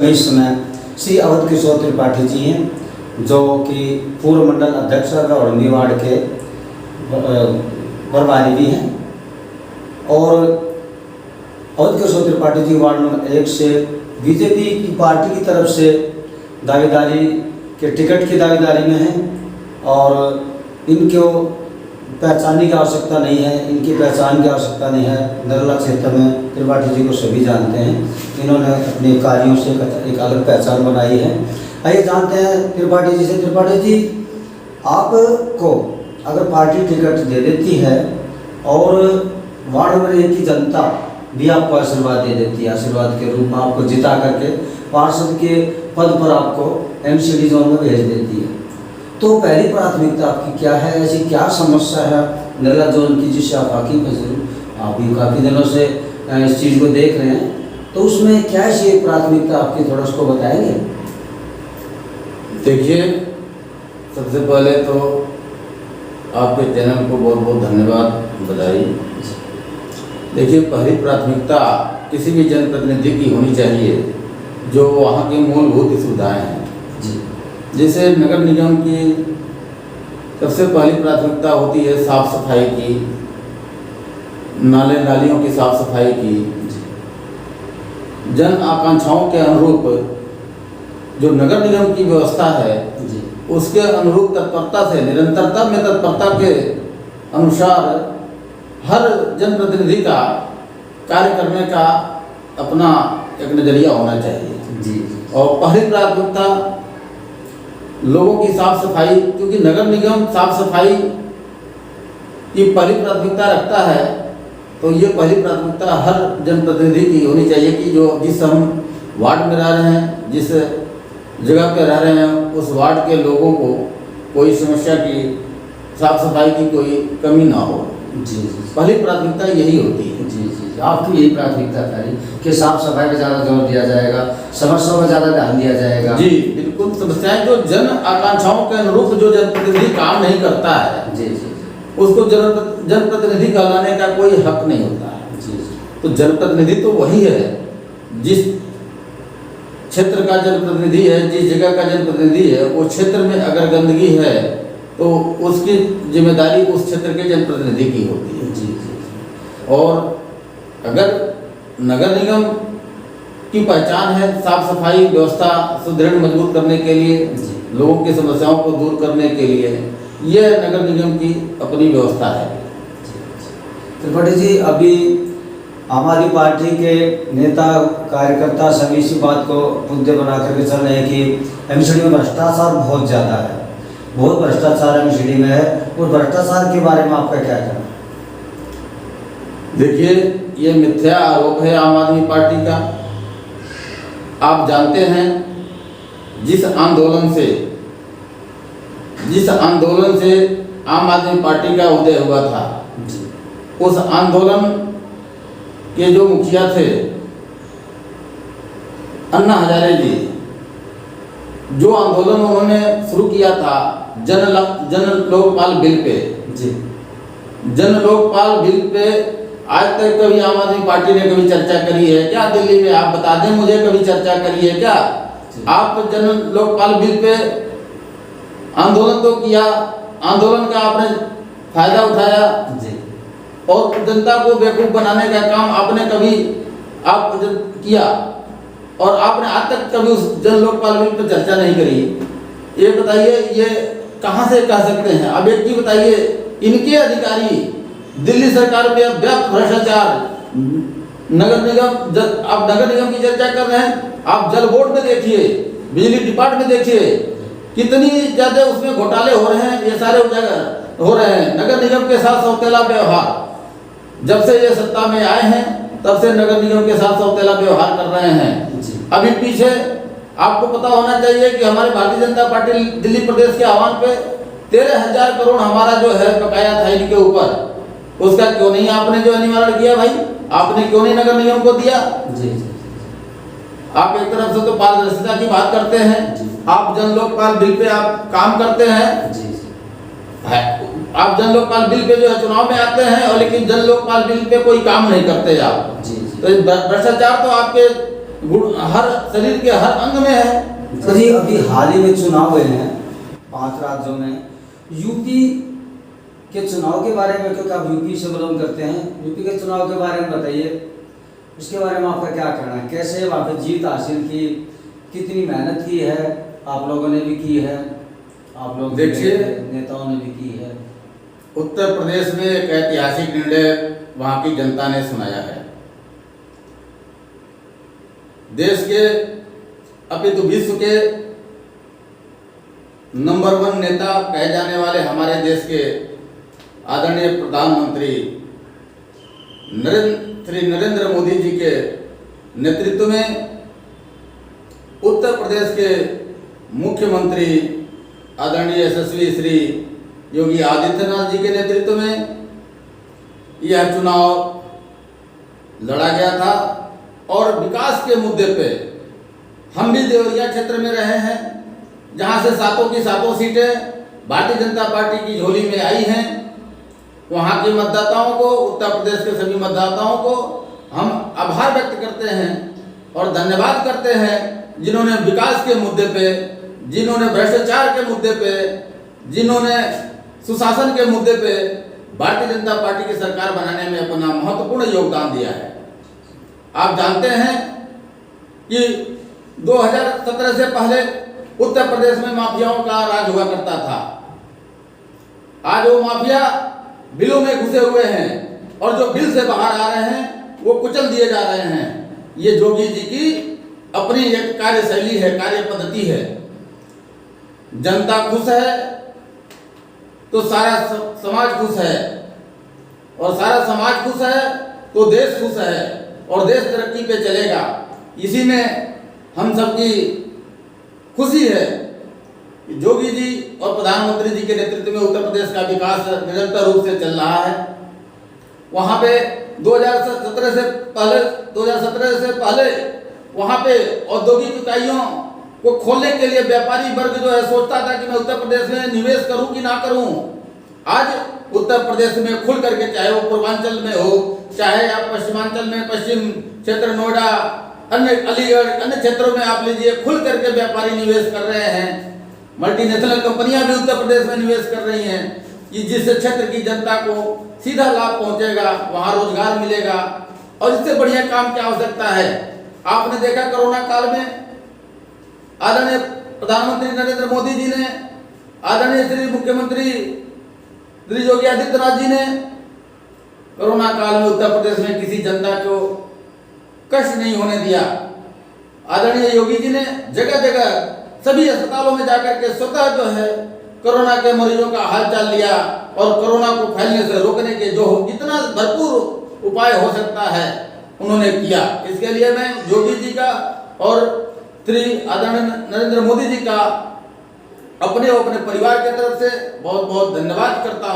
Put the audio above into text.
इस समय श्री अवध किशोर त्रिपाठी जी हैं, जो कि पूर्व मंडल अध्यक्ष गौरंगी वार्ड के प्रभारी भी हैं। और अवध किशोर त्रिपाठी जी वार्ड नंबर 1 से बीजेपी की पार्टी की तरफ से दावेदारी के टिकट की दावेदारी में हैं और इनको पहचानने की आवश्यकता नहीं है, इनकी पहचान की आवश्यकता नहीं है। नरला क्षेत्र में त्रिपाठी जी को सभी जानते हैं, इन्होंने अपने कार्यों से एक अलग पहचान बनाई है। आइए जानते हैं त्रिपाठी जी से। त्रिपाठी जी, आपको अगर पार्टी टिकट दे देती है और वार्ड नंबर 1 की जनता भी आपको आशीर्वाद दे देती है, आशीर्वाद के रूप में आपको जिता करके पार्षद के पद पर आपको MCD जोन में भेज देती है, तो पहली प्राथमिकता आपकी क्या है? ऐसी क्या समस्या है नरला जोन की जिससे आप वाकिफ हैं? आप भी काफ़ी दिनों से इस चीज़ को देख रहे हैं, तो उसमें क्या ऐसी प्राथमिकता आपकी, थोड़ा उसको बताएंगे? देखिए, सबसे पहले तो आपके चैनल को बहुत बहुत धन्यवाद, बधाई। देखिए, पहली प्राथमिकता किसी भी जनप्रतिनिधि की होनी चाहिए जो वहाँ की मूलभूत सुविधाएँ हैं। जैसे नगर निगम की सबसे पहली प्राथमिकता होती है साफ सफाई की, नाले नालियों की साफ सफाई की। जन आकांक्षाओं के अनुरूप जो नगर निगम की व्यवस्था है उसके अनुरूप तत्परता से, निरंतरता में तत्परता के अनुसार हर जनप्रतिनिधि का कार्य करने का अपना एक नज़रिया होना चाहिए। और पहली प्राथमिकता लोगों की साफ सफाई, क्योंकि नगर निगम साफ सफाई की पहली प्राथमिकता रखता है, तो ये पहली प्राथमिकता हर जनप्रतिनिधि की होनी चाहिए कि जो जिस हम वार्ड में रह रहे हैं, जिस जगह पे रह रहे हैं, उस वार्ड के लोगों को कोई समस्या की, साफ सफाई की कोई कमी ना हो। जी, पहली प्राथमिकता यही होती है। जी, आपकी यही प्राथमिकता है कि साफ सफाई पर ज़्यादा जोर दिया जाएगा, समस्याओं पर ज़्यादा ध्यान दिया जाएगा। जी बिल्कुल, समस्याएं जो जन आकांक्षाओं के अनुरूप जो जनप्रतिनिधि काम नहीं करता है, जी, उसको जनप्रतिनिधि कहलाने का कोई हक नहीं होता है। जी, तो जनप्रतिनिधि तो वही है जिस क्षेत्र का जनप्रतिनिधि है, जिस जगह का जनप्रतिनिधि है, वो क्षेत्र में अगर गंदगी है तो उसकी जिम्मेदारी उस क्षेत्र के जनप्रतिनिधि की होती है। जी, और अगर नगर निगम की पहचान है साफ सफाई व्यवस्था सुदृढ़ मजबूत करने के लिए, लोगों की समस्याओं को दूर करने के लिए, यह नगर निगम की अपनी व्यवस्था है। त्रिपाठी जी, अभी आम आदमी पार्टी के नेता कार्यकर्ता सभी इसी बात को मुद्दे बना करके चल रहे हैं कि MCD में भ्रष्टाचार बहुत ज़्यादा है, बहुत भ्रष्टाचार MCD में है, और भ्रष्टाचार के बारे में आपका क्या कहना? देखिए, ये मिथ्या आरोप है आम आदमी पार्टी का। आप जानते हैं जिस आंदोलन से आम आदमी पार्टी का उदय हुआ था, उस आंदोलन के जो मुखिया थे अन्ना हजारे जी, जो आंदोलन उन्होंने शुरू किया था जन लोकपाल बिल पे, जन लोकपाल बिल पे आज तक कभी आम आदमी पार्टी ने कभी चर्चा करी है क्या? दिल्ली में आप बता दें मुझे, कभी चर्चा करी है क्या? आप जन लोकपाल बिल पे आंदोलन तो किया, आंदोलन का आपने फायदा उठाया और जनता को बेवकूफ बनाने का काम आपने कभी आप किया, और आपने आज तक कभी उस जन लोकपाल बिल पर चर्चा नहीं करी। ये बताइए, ये कहाँ से कह सकते हैं? अब एक चीज बताइए, इनके अधिकारी दिल्ली सरकार में व्यापक भ्रष्टाचार, नगर निगम, आप नगर निगम की चर्चा कर रहे हैं, आप जल बोर्ड में देखिए, बिजली डिपार्टमेंट में देखिए, कितनी ज्यादा उसमें घोटाले हो रहे हैं, ये सारे उजागर हो रहे हैं। नगर निगम के साथ सौतेला व्यवहार, जब से ये सत्ता में आए हैं तब से नगर निगम के साथ सौतेला व्यवहार कर रहे हैं। अभी पीछे आपको पता होना चाहिए कि हमारे भारतीय जनता पार्टी दिल्ली प्रदेश के आह्वान पे 13,000 करोड़ हमारा जो है बकाया था इनके ऊपर, उसका क्यों नहीं आपने जो निवारण किया भाई? आपने क्यों नहीं नगर निगम को दिया? आप एक तरफ से तो पारदर्शिता की बात करते हैं, आप जन लोकपाल बिल पे आप काम करते हैं, आप जन लोकपाल बिल पे जो है चुनाव में आते हैं, और लेकिन जन लोकपाल बिल पे कोई काम नहीं करते आप। तो भ्रष्टाचार तो आपके हर शरीर के हर अंग में है। तो जी अभी हाल ही में चुनाव हुए हैं 5 राज्यों में, यूपी के चुनाव के बारे में, क्योंकि आप यूपी से बिलोंग करते हैं, यूपी के चुनाव के बारे में बताइए, उसके बारे में आपका क्या कहना है? कैसे वहाँ पे जीत हासिल की, कितनी मेहनत की है, आप लोगों ने भी की है, आप लोग देखिए नेताओं ने भी की है। उत्तर प्रदेश में एक ऐतिहासिक निर्णय वहाँ की जनता ने सुनाया है। देश के अपितु विश्व के नंबर 1 नेता कहे जाने वाले हमारे देश के आदरणीय प्रधानमंत्री श्री नरेंद्र मोदी जी के नेतृत्व में, उत्तर प्रदेश के मुख्यमंत्री आदरणीय यशस्वी श्री योगी आदित्यनाथ जी के नेतृत्व में यह चुनाव लड़ा गया था। और विकास के मुद्दे पे हम भी देवरिया क्षेत्र में रहे हैं, जहां से 7 की 7 सीटें भारतीय जनता पार्टी की झोली में आई हैं। वहां के मतदाताओं को, उत्तर प्रदेश के सभी मतदाताओं को हम आभार व्यक्त करते हैं और धन्यवाद करते हैं, जिन्होंने विकास के मुद्दे पे, जिन्होंने भ्रष्टाचार के मुद्दे पे, जिन्होंने सुशासन के मुद्दे पे भारतीय जनता पार्टी की सरकार बनाने में अपना महत्वपूर्ण योगदान दिया है। आप जानते हैं कि 2017 से पहले उत्तर प्रदेश में माफियाओं का राज हुआ करता था। आज वो माफिया बिलों में घुसे हुए हैं और जो बिल से बाहर आ रहे हैं वो कुचल दिए जा रहे हैं। ये योगी जी की अपनी एक कार्यशैली है, कार्य पद्धति है। जनता खुश है तो सारा समाज खुश है, और सारा समाज खुश है तो देश खुश है, और देश तरक्की पे चलेगा। इसी में हम सबकी खुशी है कि योगी जी और प्रधानमंत्री जी के नेतृत्व में उत्तर प्रदेश का विकास निरंतर रूप से चल रहा है। वहाँ पे 2017 से पहले वहाँ पे औद्योगिक इकाइयों को खोलने के लिए व्यापारी वर्ग जो है सोचता था कि मैं उत्तर प्रदेश में निवेश करूं कि ना करूं। आज उत्तर प्रदेश में खुल करके, चाहे वो पूर्वांचल में हो, चाहे आप पश्चिमांचल में, पश्चिम क्षेत्र नोएडा, अन्य अलीगढ़, अन्य क्षेत्रों में आप लीजिए, खुल करके व्यापारी निवेश कर रहे हैं। मल्टीनेशनल कंपनियां भी उत्तर प्रदेश में निवेश कर रही हैं कि जिससे क्षेत्र की जनता को सीधा लाभ पहुंचेगा, वहां रोजगार मिलेगा। और इससे बढ़िया काम क्या हो सकता है? आपने देखा कोरोना काल में आदरणीय प्रधानमंत्री नरेंद्र मोदी जी ने, आदरणीय श्री मुख्यमंत्री श्री योगी आदित्यनाथ जी ने कोरोना काल में उत्तर प्रदेश में किसी जनता को कष्ट नहीं होने दिया। आदरणीय योगी जी ने जगह जगह सभी अस्पतालों में जाकर के स्वतः जो है कोरोना के मरीजों का हालचाल लिया और कोरोना को फैलने से रोकने के जो जितना भरपूर उपाय हो सकता है उन्होंने किया। इसके लिए मैं योगी जी का और श्री आदरणीय नरेंद्र मोदी जी का अपने परिवार की तरफ से बहुत बहुत धन्यवाद करता हूँ।